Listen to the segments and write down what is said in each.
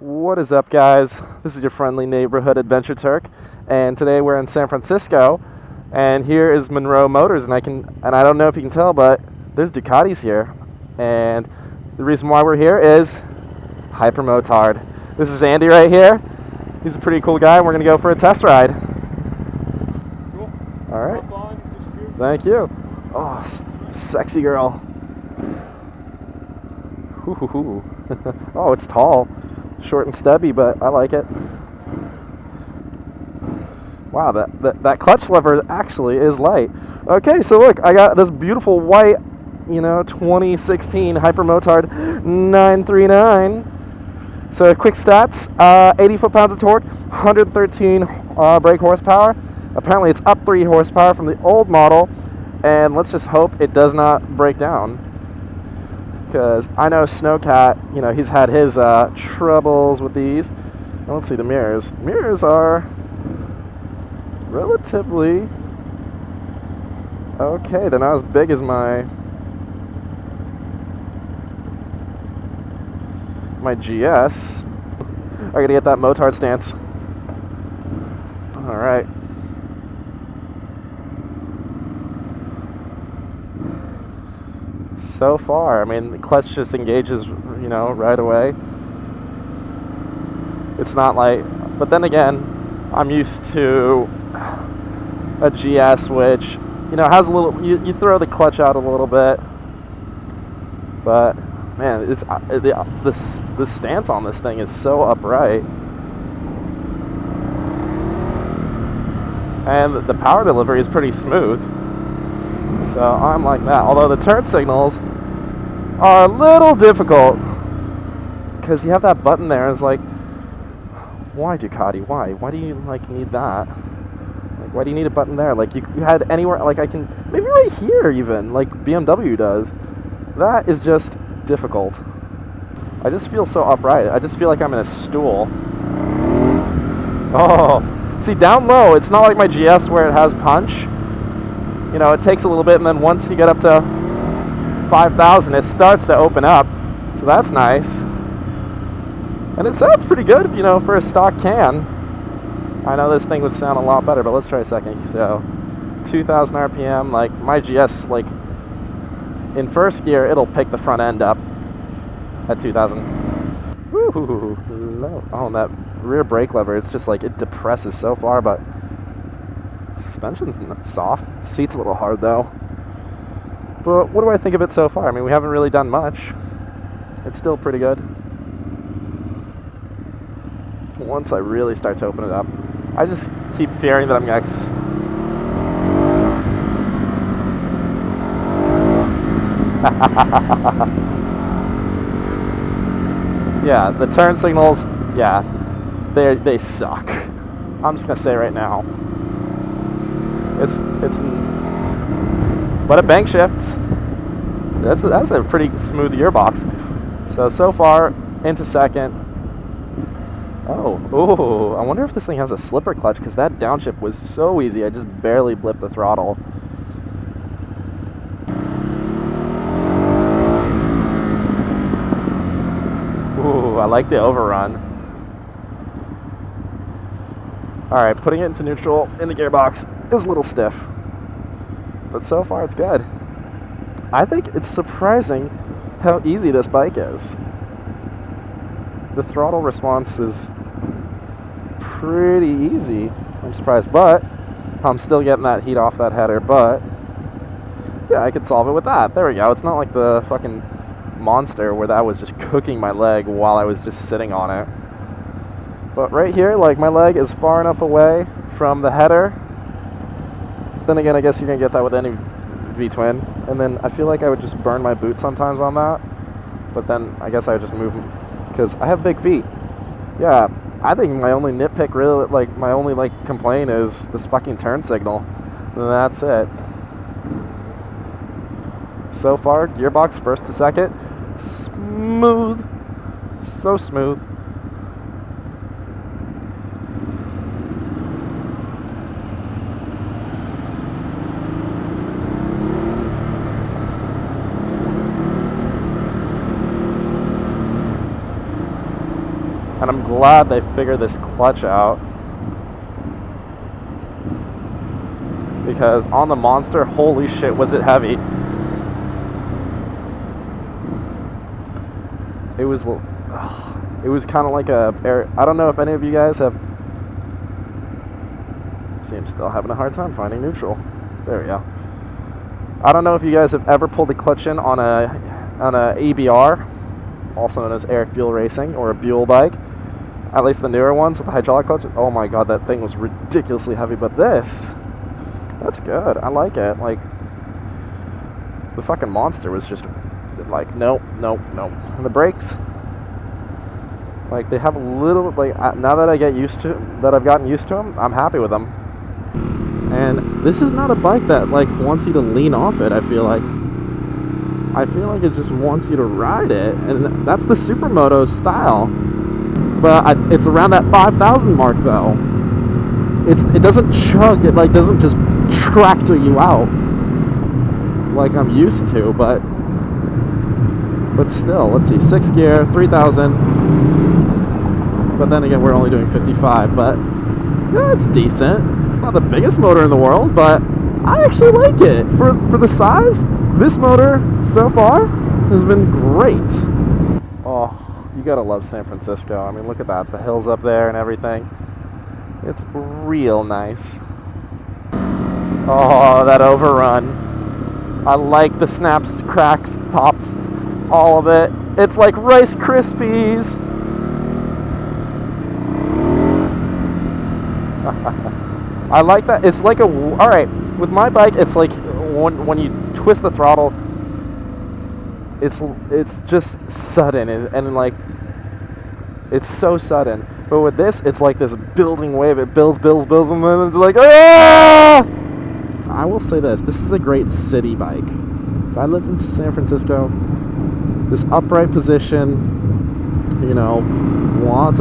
What is up, guys? This is your friendly neighborhood adventure Turk, and today we're in San Francisco, and here is Munroe Motors, and I don't know if you can tell, but there's Ducatis here, and the reason why we're here is Hypermotard. This is Andy right here. He's a pretty cool guy, and we're gonna go for a test ride. Cool. All right. Thank you. Oh, sexy girl. Oh, it's tall. Short and stubby, but I like it. Wow, that clutch lever actually is light. Okay, so look, I got this beautiful white, 2016 Hypermotard 939. So quick stats, 80 foot-pounds of torque, 113 brake horsepower. Apparently it's up 3 horsepower from the old model, and let's just hope it does not break down. Because I know Snowcat, he's had his troubles with these. And let's see the mirrors. Mirrors are relatively okay. They're not as big as my GS. I gotta get that motard stance. All right. So far, I mean, the clutch just engages, right away. It's not like, but then again, I'm used to a GS, which, has a little, you throw the clutch out a little bit, but man, it's the stance on this thing is so upright, and the power delivery is pretty smooth. So I'm like that. Although the turn signals are a little difficult because you have that button there. It's like, why Ducati? Why? Why do you need that? Like, why do you need a button there? Like you had anywhere. Like I can maybe right here even like BMW does. That is just difficult. I just feel so upright. I just feel like I'm in a stool. Oh, see down low. It's not like my GS where it has punch. It takes a little bit, and then once you get up to 5,000, it starts to open up. So that's nice. And it sounds pretty good, for a stock can. I know this thing would sound a lot better, but let's try a second. So 2,000 RPM, like my GS, like in first gear, it'll pick the front end up at 2,000. Woo! Oh, and that rear brake lever, it's just like it depresses so far, but suspension's soft. Seat's a little hard though. But what do I think of it so far? I mean, we haven't really done much. It's still pretty good. Once I really start to open it up, I just keep fearing that I'm gonna yeah, the turn signals, yeah, they suck. I'm just gonna say right now. But it bank shifts. That's a pretty smooth gearbox. So far into second. Oh, I wonder if this thing has a slipper clutch because that downshift was so easy. I just barely blipped the throttle. Ooh, I like the overrun. All right, putting it into neutral in the gearbox is a little stiff, but so far it's good. I think it's surprising how easy this bike is. The throttle response is pretty easy. I'm surprised, but I'm still getting that heat off that header, but yeah, I could solve it with that. There we go. It's not like the fucking Monster where that was just cooking my leg while I was just sitting on it. But right here, like my leg is far enough away from the header. Then again, I guess you're gonna get that with any V-twin. And then I feel like I would just burn my boot sometimes on that. But then I guess I would just move them because I have big feet. Yeah, I think my only nitpick, really, like my only complaint is this fucking turn signal. And that's it. So far, gearbox first to second, smooth, so smooth. And I'm glad they figured this clutch out. Because on the Monster, holy shit, was it heavy. It was kind of like I don't know if any of you guys have. See, I'm still having a hard time finding neutral. There we go. I don't know if you guys have ever pulled the clutch in on a ABR, also known as Eric Buell Racing, or a Buell bike. At least the newer ones with the hydraulic clutch. Oh my god, that thing was ridiculously heavy. But this, that's good. I like it. Like, the fucking Monster was just like, nope. And the brakes, like, they have a little, like, now that I've gotten used to them, I'm happy with them. And this is not a bike that, like, wants you to lean off it. I feel like it just wants you to ride it, and that's the Supermoto style. But it's around that 5,000 mark though. It doesn't chug. It, like, doesn't just tractor you out like I'm used to. But still, let's see, 6th gear, 3,000. But then again, we're only doing 55. But yeah, it's decent. It's not the biggest motor in the world, but I actually like it for the size. This motor so far has been great. Oh, you gotta love San Francisco. I mean, look at that, the hills up there and everything. It's real nice. Oh, that overrun. I like the snaps, cracks, pops, all of it. It's like Rice Krispies. I like that. It's like alright, with my bike, it's like when you twist the throttle, it's just sudden and like, it's so sudden. But with this, it's like this building wave. It builds, and then it's like, ah! I will say this is a great city bike. If I lived in San Francisco, this upright position, you know,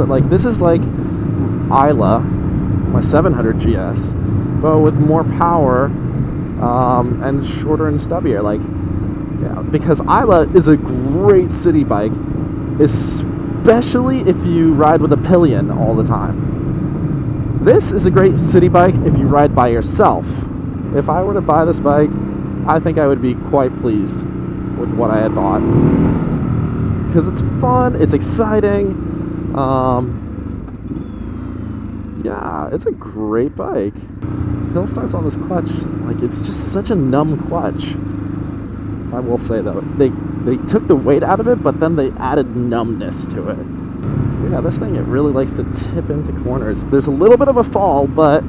like, this is like Isla, my 700 GS, but with more power and shorter and stubbier. Like, yeah, because Isla is a great city bike, especially if you ride with a pillion all the time. This is a great city bike if you ride by yourself. If I were to buy this bike, I think I would be quite pleased with what I had bought. Because it's fun, it's exciting, yeah, it's a great bike. Hill starts on this clutch, like, it's just such a numb clutch. I will say though, they took the weight out of it, but then they added numbness to it. Yeah, this thing, it really likes to tip into corners. There's a little bit of a fall, but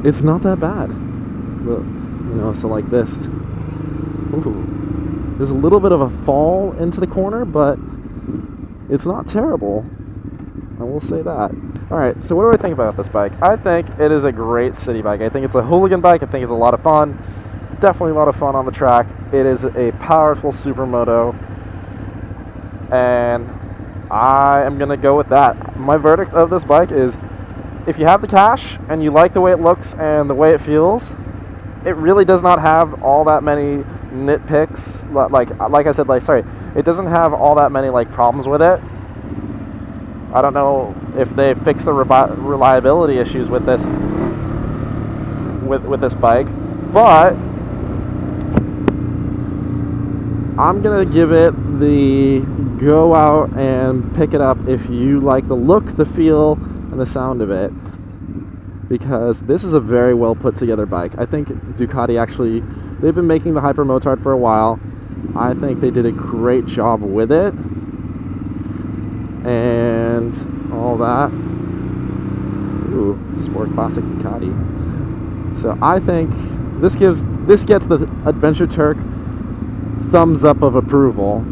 it's not that bad. You know, so like this. Ooh. There's a little bit of a fall into the corner, but it's not terrible. I will say that. Alright, so what do I think about this bike? I think it is a great city bike. I think it's a hooligan bike. I think it's a lot of fun. Definitely a lot of fun on the track. It is a powerful supermoto. And I am going to go with that. My verdict of this bike is, if you have the cash and you like the way it looks and the way it feels, it really does not have all that many nitpicks. Like I said, it doesn't have all that many, like, problems with it. I don't know if they fixed the reliability issues with this with this bike, but I'm gonna give it the go out and pick it up if you like the look, the feel, and the sound of it, because this is a very well put together bike. I think Ducati actually, they've been making the Hypermotard for a while. I think they did a great job with it and all that. Ooh, Sport Classic Ducati. So I think this gets the Adventure Turk thumbs up of approval.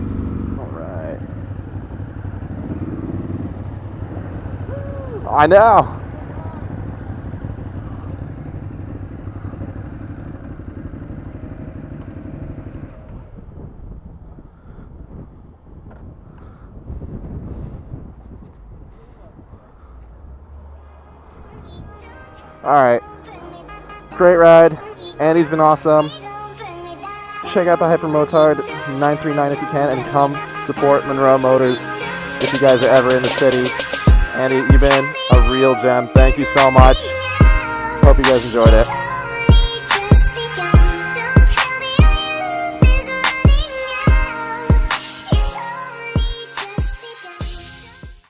All right. I know. Alright, great ride. Andy's been awesome. Check out the Hypermotard 939 if you can, and come support Munroe Motors. if you guys are ever in the city. Andy, you've been a real gem. Thank you so much. Hope you guys enjoyed it.